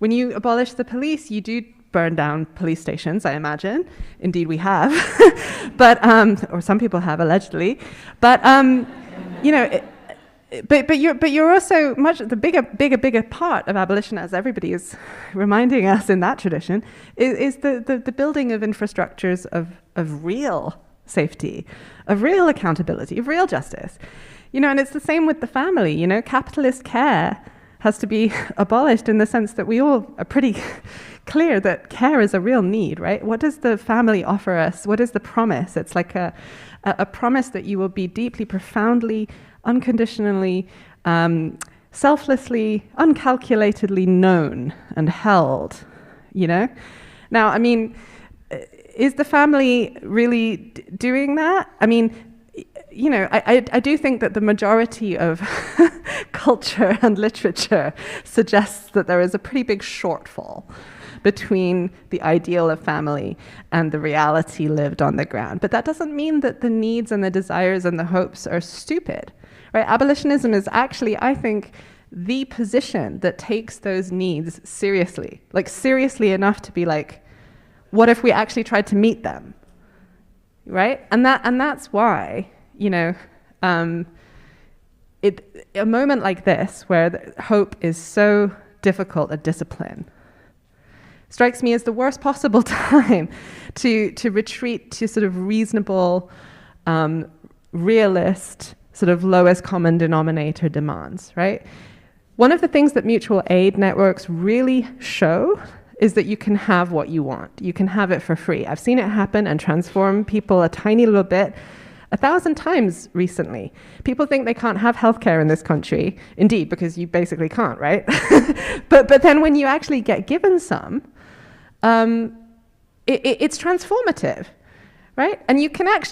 When you abolish the police, you do burn down police stations, I imagine. Indeed, we have, but or some people have allegedly. But you know, but you're also the bigger part of abolition, as everybody is reminding us in that tradition, is the building of infrastructures of real safety, of real accountability, of real justice. You know, and it's the same with the family. You know, capitalist care has to be abolished in the sense that we all are pretty clear that care is a real need, right? What does the family offer us? What is the promise? It's like a promise that you will be deeply, profoundly, unconditionally, selflessly, uncalculatedly known and held, you know? Now, I mean, is the family really doing that? I mean, you know, I do think that the majority of culture and literature suggests that there is a pretty big shortfall between the ideal of family and the reality lived on the ground. But that doesn't mean that the needs and the desires and the hopes are stupid, right? Abolitionism is actually, I think, the position that takes those needs seriously, like seriously enough to be like, what if we actually tried to meet them, right? And that's why, you know, a moment like this where the hope is so difficult a discipline strikes me as the worst possible time to retreat to sort of reasonable, realist, sort of lowest common denominator demands, right? One of the things that mutual aid networks really show is that you can have what you want. You can have it for free. I've seen it happen and transform people a tiny little bit 1,000 times recently. People think they can't have healthcare in this country. Indeed, because you basically can't, right? but then when you actually get given some, it's transformative, right? And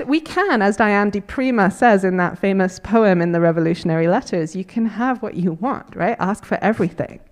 we can, as Diane di Prima says in that famous poem in the Revolutionary Letters, you can have what you want, right? Ask for everything.